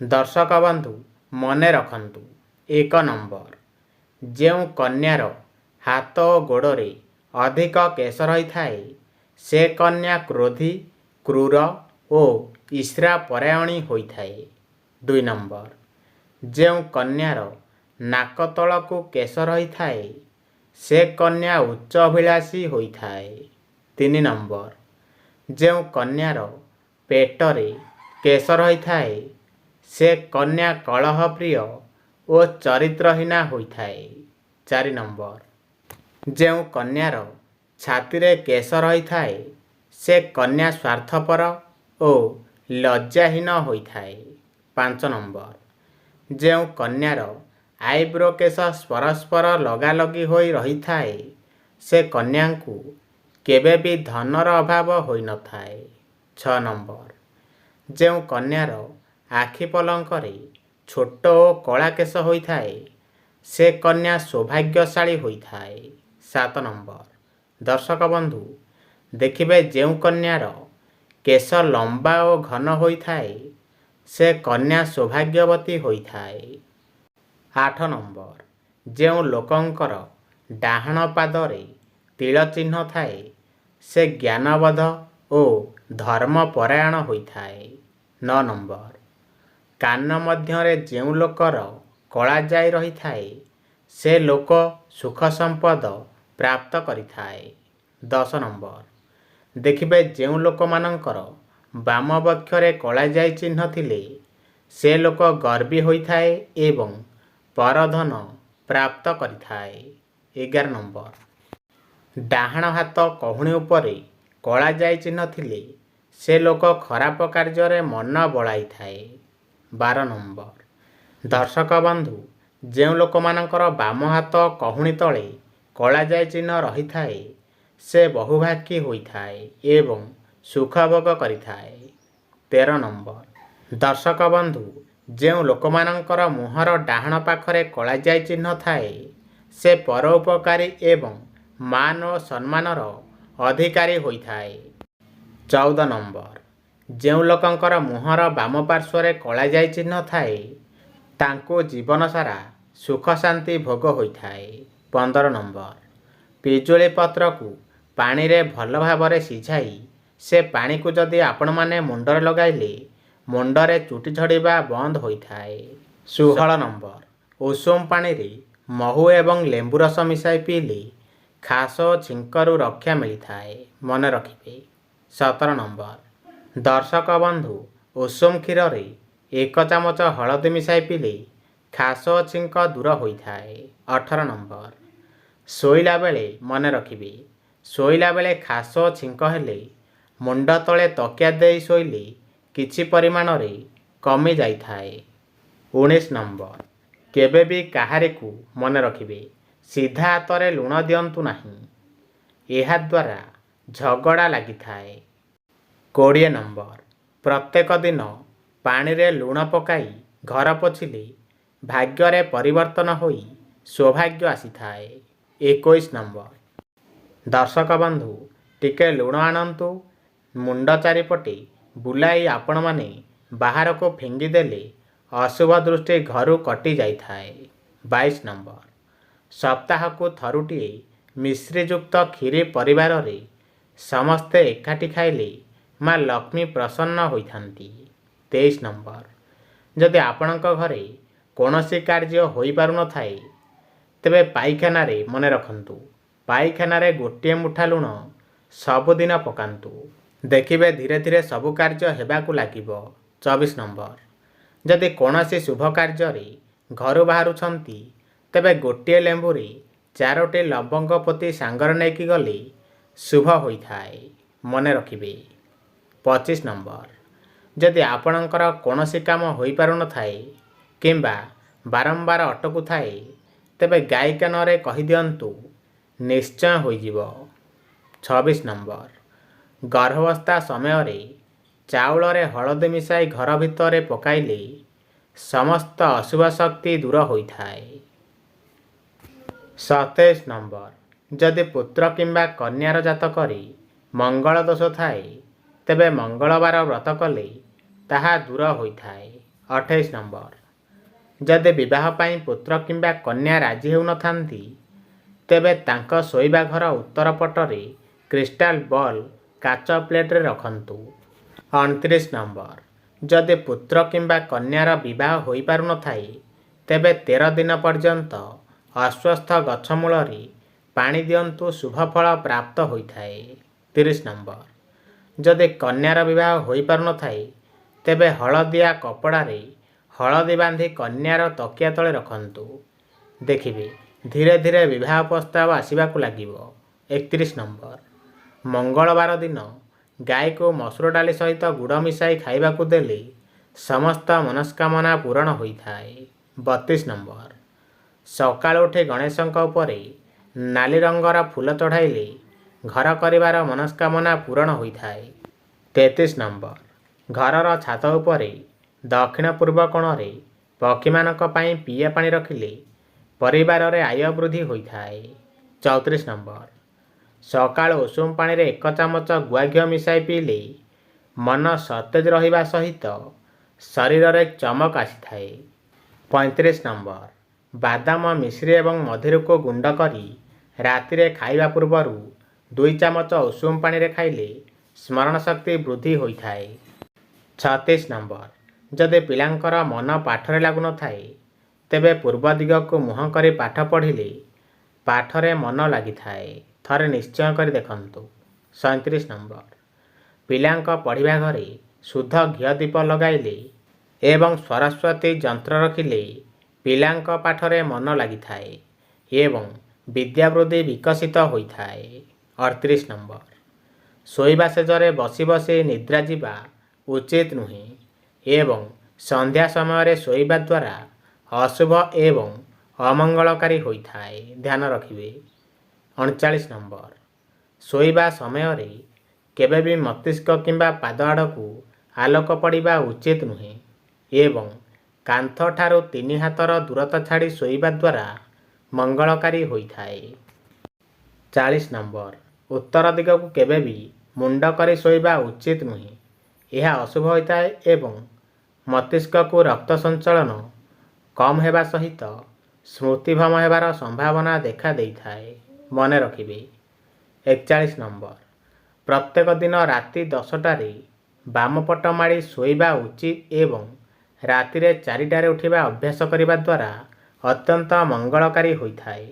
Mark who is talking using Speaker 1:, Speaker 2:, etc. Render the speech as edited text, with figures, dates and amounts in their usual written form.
Speaker 1: दर्शक बंधु मने रखंतु। 1 नंबर, ଯେଉଁ କନ୍ୟାର ହାତ ଓ ଗୋଡ଼ରେ ଅଧିକ କେଶ ରହିଥାଏ ସେ କନ୍ୟା କ୍ରୋଧୀ, କ୍ରୂର ଓ ଈର୍ଷାପରାୟଣୀ ହୋଇଥାଏ। 2 ନମ୍ବର, ଯେଉଁ କନ୍ୟାର ନାକ ତଳକୁ କେଶ ରହିଥାଏ ସେ କନ୍ୟା ଉଚ୍ଚ ଅଭିଳାଷୀ ହୋଇଥାଏ। 3 ନମ୍ବର, ଯେଉଁ କନ୍ୟାର ପେଟରେ କେଶ ରହିଥାଏ ସେ କନ୍ୟା କଳହପ୍ରିୟ ଓ ଚରିତ୍ରହୀନା ହୋଇଥାଏ। 4 ନମ୍ବର, ଯେଉଁ କନ୍ୟାର ଛାତିରେ କେଶ ରହିଥାଏ ସେ କନ୍ୟା ସ୍ୱାର୍ଥପର ଓ ଲଜ୍ଜାହୀନ ହୋଇଥାଏ। 5 ନମ୍ବର, ଯେଉଁ କନ୍ୟାର ଆଇବ୍ରୋ କେଶ ପରସ୍ପର ଲଗାଲଗି ହୋଇ ରହିଥାଏ ସେ କନ୍ୟାଙ୍କୁ କେବେ ବି ଧନର ଅଭାବ ହୋଇନଥାଏ। 6 ନମ୍ବର, ଯେଉଁ କନ୍ୟାର ଆଖି ପଲକରେ ଛୋଟ ଓ କଳା କେଶ ହୋଇଥାଏ ସେ କନ୍ୟା ସୌଭାଗ୍ୟଶାଳୀ ହୋଇଥାଏ। 7 ନମ୍ବର, ଦର୍ଶକ ବନ୍ଧୁ ଦେଖିବେ ଯେଉଁ କନ୍ୟାର କେଶ ଲମ୍ବା ଓ ଘନ ହୋଇଥାଏ ସେ କନ୍ୟା ସୌଭାଗ୍ୟବତୀ ହୋଇଥାଏ। 8 ନମ୍ବର, ଯେଉଁ ଲୋକଙ୍କର ଡାହାଣ ପାଦରେ ତିଳ ଚିହ୍ନ ଥାଏ ସେ ଜ୍ଞାନବୋଧ ଓ ଧର୍ମପରାୟଣ ହୋଇଥାଏ। 9 ନମ୍ବର, କାନ ମଧ୍ୟରେ ଯେଉଁ ଲୋକର କଳା ଯାଇ ରହିଥାଏ ସେ ଲୋକ ସୁଖ ସମ୍ପଦ ପ୍ରାପ୍ତ କରିଥାଏ। 10 ନମ୍ବର, ଦେଖିବେ ଯେଉଁ ଲୋକମାନଙ୍କର ବାମ ବକ୍ଷରେ କଳାଜାଇ ଚିହ୍ନ ଥିଲେ ସେ ଲୋକ ଗର୍ବୀ ହୋଇଥାଏ ଏବଂ ପରଧନ ପ୍ରାପ୍ତ କରିଥାଏ। 11 ନମ୍ବର, ଡାହାଣ ହାତ କହୁଣୀ ଉପରେ କଳାଜାଇ ଚିହ୍ନ ଥିଲେ ସେ ଲୋକ ଖରାପ କାର୍ଯ୍ୟରେ ମନ ବଳାଇଥାଏ। 12 ନମ୍ବର, ଦର୍ଶକ ବନ୍ଧୁ ଯେଉଁ ଲୋକମାନଙ୍କର ବାମ ହାତ କହୁଣୀ ତଳେ କଳାଜାଇ ଚିହ୍ନ ରହିଥାଏ ସେ ବହୁଭାଗ୍ୟୀ ହୋଇଥାଏ ଏବଂ ସୁଖ ଭୋଗ କରିଥାଏ। 13 ନମ୍ବର, ଦର୍ଶକ ବନ୍ଧୁ ଯେଉଁ ଲୋକମାନଙ୍କର ମୁହଁର ଡାହାଣ ପାଖରେ କଳାଜାଇ ଚିହ୍ନ ଥାଏ ସେ ପରୋପକାରୀ ଏବଂ ମାନ ଓ ସମ୍ମାନର ଅଧିକାରୀ ହୋଇଥାଏ। 14 ନମ୍ବର, ଯେଉଁ ଲୋକଙ୍କର ମୁହଁର ବାମ ପାର୍ଶ୍ୱରେ କଳାଜାଇ ଚିହ୍ନ ଥାଏ ତାଙ୍କୁ ଜୀବନସାରା ସୁଖ ଶାନ୍ତି ଭୋଗ ହୋଇଥାଏ। 15 ନମ୍ବର, ପିଜୁଳି ପତ୍ରକୁ ପାଣିରେ ଭଲ ଭାବରେ ସିଝାଇ ସେ ପାଣିକୁ ଯଦି ଆପଣମାନେ ମୁଣ୍ଡରେ ଲଗାଇଲେ ମୁଣ୍ଡରେ ଚୁଟି ଝଡ଼ିବା ବନ୍ଦ ହୋଇଥାଏ। 16 ନମ୍ବର, ଉଷୁମ ପାଣିରେ ମହୁ ଏବଂ ଲେମ୍ବୁ ରସ ମିଶାଇ ପିଇଲେ ଖାସ ଓ ଛିଙ୍କରୁ ରକ୍ଷା ମିଳିଥାଏ। ମନେ ରଖିବେ। 17 ନମ୍ବର, ଦର୍ଶକ ବନ୍ଧୁ ଉଷୁମ କ୍ଷୀରରେ 1 ଚାମଚ ହଳଦୀ ମିଶାଇ ପିଇଲେ ଖାସ ଓ ଛିଙ୍କ ଦୂର ହୋଇଥାଏ। 18 ନମ୍ବର, ଶୋଇଲା ବେଳେ ମନେ ରଖିବେ ଶୋଇଲା ବେଳେ ଖାସ ଓ ଛିଙ୍କ ହେଲେ ମୁଣ୍ଡ ତଳେ ତକିଆ ଦେଇ ଶୋଇଲେ କିଛି ପରିମାଣରେ କମି ଯାଇଥାଏ। 19 ନମ୍ବର, କେବେ ବି କାହାରିକୁ ମନେ ରଖିବେ ସିଧା ହାତରେ ଲୁଣ ଦିଅନ୍ତୁ ନାହିଁ, ଏହାଦ୍ୱାରା ଝଗଡ଼ା ଲାଗିଥାଏ। 20 ନମ୍ବର, ପ୍ରତ୍ୟେକ ଦିନ ପାଣିରେ ଲୁଣ ପକାଇ ଘର ପୋଛିଲେ ଭାଗ୍ୟରେ ପରିବର୍ତ୍ତନ ହୋଇ ସୌଭାଗ୍ୟ ଆସିଥାଏ। 21 ନମ୍ବର, ଦର୍ଶକ ବନ୍ଧୁ ଟିକେ ଲୁଣ ଆଣନ୍ତୁ ମୁଣ୍ଡ ଚାରିପଟେ ବୁଲାଇ ଆପଣମାନେ ବାହାରକୁ ଫିଙ୍ଗିଦେଲେ ଅଶୁଭ ଦୃଷ୍ଟି ଘରୁ କଟି ଯାଇଥାଏ। 22 ନମ୍ବର, ସପ୍ତାହକୁ ଥରୁଟିଏ ମିଶ୍ରିଯୁକ୍ତ କ୍ଷୀରି ପରିବାରରେ ସମସ୍ତେ ଏକାଠି ଖାଇଲେ ମା ଲକ୍ଷ୍ମୀ ପ୍ରସନ୍ନ ହୋଇଥାନ୍ତି। 23 ନମ୍ବର, ଯଦି ଆପଣଙ୍କ ଘରେ କୌଣସି କାର୍ଯ୍ୟ ହୋଇପାରୁନଥାଏ ତେବେ ପାଇଖାନାରେ ମନେ ରଖନ୍ତୁ ପାଇଖାନାରେ ଗୋଟିଏ ମୁଠା ଲୁଣ ସବୁଦିନ ପକାନ୍ତୁ, ଦେଖିବେ ଧୀରେ ଧୀରେ ସବୁ କାର୍ଯ୍ୟ ହେବାକୁ ଲାଗିବ। 24 ନମ୍ବର, ଯଦି କୌଣସି ଶୁଭ କାର୍ଯ୍ୟରେ ଘରୁ ବାହାରୁଛନ୍ତି ତେବେ ଗୋଟିଏ ଲେମ୍ବୁରେ 4ଟି ଲବଙ୍ଗ ପୋତି ସାଙ୍ଗରେ ନେଇକି ଗଲେ ଶୁଭ ହୋଇଥାଏ। ମନେ ରଖିବେ। 25 ନମ୍ବର, ଯଦି ଆପଣଙ୍କର କୌଣସି କାମ ହୋଇପାରୁନଥାଏ କିମ୍ବା ବାରମ୍ବାର ଅଟକୁଥାଏ ତେବେ ଗାଈ କାନରେ କହିଦିଅନ୍ତୁ ନିଶ୍ଚୟ ହୋଇଯିବ। 26 ନମ୍ବର, ଗର୍ଭାବସ୍ଥା ସମୟରେ ଚାଉଳରେ ହଳଦୀ ମିଶାଇ ଘର ଭିତରେ ପକାଇଲେ ସମସ୍ତ ଅଶୁଭ ଶକ୍ତି ଦୂର ହୋଇଥାଏ। 27 ନମ୍ବର, ଯଦି ପୁତ୍ର କିମ୍ବା କନ୍ୟାର ଜାତକରେ ମଙ୍ଗଳ ଦୋଷ ଥାଏ ତେବେ ମଙ୍ଗଳବାର ବ୍ରତ କଲେ ତାହା ଦୂର ହୋଇଥାଏ। 28 ନମ୍ବର ଯଦି ବିବାହ ପାଇଁ ପୁତ୍ର କିମ୍ବା କନ୍ୟା ରାଜି ହେଉନଥାନ୍ତି ତେବେ ତାଙ୍କ ଶୋଇବା ଘର ଉତ୍ତର ପଟରେ କ୍ରିଷ୍ଟାଲ ବଲ୍ କାଚ ପ୍ଲେଟ୍ରେ ରଖନ୍ତୁ। 29 ନମ୍ବର ଯଦି ପୁତ୍ର କିମ୍ବା କନ୍ୟାର ବିବାହ ହୋଇପାରୁନଥାଏ ତେବେ 13 ଦିନ ପର୍ଯ୍ୟନ୍ତ ଅଶ୍ୱସ୍ଥ ଗଛ ମୂଳରେ ପାଣି ଦିଅନ୍ତୁ, ଶୁଭ ଫଳ ପ୍ରାପ୍ତ ହୋଇଥାଏ। 30 ନମ୍ବର ଯଦି କନ୍ୟାର ବିବାହ ହୋଇପାରୁନଥାଏ ତେବେ ହଳଦିଆ କପଡ଼ାରେ ହଳଦୀ ବାନ୍ଧି କନ୍ୟାର ତକିଆ ତଳେ ରଖନ୍ତୁ। ଦେଖିବେ ଧୀରେ ଧୀରେ ବିବାହ ପ୍ରସ୍ତାବ ଆସିବାକୁ ଲାଗିବ। 31 ନମ୍ବର ମଙ୍ଗଳବାର ଦିନ ଗାଈକୁ ମସୁର ଡାଲି ସହିତ ଗୁଡ଼ ମିଶାଇ ଖାଇବାକୁ ଦେଲେ ସମସ୍ତ ମନସ୍କାମନା ପୂରଣ ହୋଇଥାଏ। 32 ନମ୍ବର ସକାଳୁ ଉଠି ଗଣେଶଙ୍କ ଉପରେ ନାଲି ରଙ୍ଗର ଫୁଲ ଚଢ଼ାଇଲେ ଘର କରିବାର ମନସ୍କାମନା ପୂରଣ ହୋଇଥାଏ। 33 ନମ୍ବର ଘରର ଛାତ ଉପରେ ଦକ୍ଷିଣ ପୂର୍ବ କୋଣରେ ପକ୍ଷୀମାନଙ୍କ ପାଇଁ ପିଇବା ପାଣି ରଖିଲେ ପରିବାରରେ ଆୟ ବୃଦ୍ଧି ହୋଇଥାଏ। 34 ନମ୍ବର ସକାଳୁ ଉଷୁମ ପାଣିରେ 1 ଚାମଚ ଗୁଆ ଘିଅ ମିଶାଇ ପିଇଲେ ମନ ସତେଜ ରହିବା ସହିତ ଶରୀରରେ ଚମକ ଆସିଥାଏ। 35 ନମ୍ବର ବାଦାମ ମିଶ୍ରି ଏବଂ ମଧୁରକୁ ଗୁଣ୍ଡ କରି ରାତିରେ ଖାଇବା ପୂର୍ବରୁ 2 ଚାମଚ ଉଷୁମ ପାଣିରେ ଖାଇଲେ ସ୍ମରଣ ଶକ୍ତି ବୃଦ୍ଧି ହୋଇଥାଏ। 36 ନମ୍ବର ଯଦି ପିଲାଙ୍କର ମନ ପାଠରେ ଲାଗୁନଥାଏ ତେବେ ପୂର୍ବ ଦିଗକୁ ମୁହଁ କରି ପାଠ ପଢ଼ିଲେ ପାଠରେ ମନ ଲାଗିଥାଏ। ଥରେ ନିଶ୍ଚୟ କରି ଦେଖନ୍ତୁ। 37 ନମ୍ବର ପିଲାଙ୍କ ପଢ଼ିବା ଘରେ ଶୁଦ୍ଧ ଘିଅ ଦୀପ ଲଗାଇଲେ ଏବଂ ସରସ୍ୱତୀ ଯନ୍ତ୍ର ରଖିଲେ ପିଲାଙ୍କ ପାଠରେ ମନ ଲାଗିଥାଏ ଏବଂ ବିଦ୍ୟାବୃଦ୍ଧି ବିକଶିତ ହୋଇଥାଏ। 38 ନମ୍ବର ଶୋଇବା ଶେଯରେ ବସି ବସି ନିଦ୍ରା ଯିବା ଉଚିତ ନୁହେଁ ଏବଂ ସନ୍ଧ୍ୟା ସମୟରେ ଶୋଇବା ଦ୍ୱାରା ଅଶୁଭ ଏବଂ ଅମଙ୍ଗଳକାରୀ ହୋଇଥାଏ, ଧ୍ୟାନ ରଖିବେ। 39 ନମ୍ବର ଶୋଇବା ସମୟରେ କେବେ ବି ମସ୍ତିଷ୍କ କିମ୍ବା ପାଦ ଆଡ଼କୁ ଆଲୋକ ପଡ଼ିବା ଉଚିତ ନୁହେଁ ଏବଂ କାନ୍ଥ ଠାରୁ 3 ହାତର ଦୂରତା ଛାଡ଼ି ଶୋଇବା ଦ୍ୱାରା ମଙ୍ଗଳକାରୀ ହୋଇଥାଏ। 40 ନମ୍ବର ଉତ୍ତର ଦିଗକୁ କେବେ ବି ମୁଣ୍ଡ କରି ଶୋଇବା ଉଚିତ ନୁହେଁ, ଏହା ଅଶୁଭ ହୋଇଥାଏ ଏବଂ ମସ୍ତିଷ୍କକୁ ରକ୍ତ ସଞ୍ଚାଳନ କମ୍ ହେବା ସହିତ ସ୍ମୃତିଭ୍ରମ ହେବାର ସମ୍ଭାବନା ଦେଖା ଦେଇଥାଏ, ମନେ ରଖିବେ। 41 ନମ୍ବର ପ୍ରତ୍ୟେକ ଦିନ ରାତି 10ଟାରେ ବାମ ପଟ ମାଡ଼ି ଶୋଇବା ଉଚିତ ଏବଂ ରାତିରେ 4ଟାରେ ଉଠିବା ଅଭ୍ୟାସ କରିବା ଦ୍ୱାରା ଅତ୍ୟନ୍ତ ମଙ୍ଗଳକାରୀ ହୋଇଥାଏ।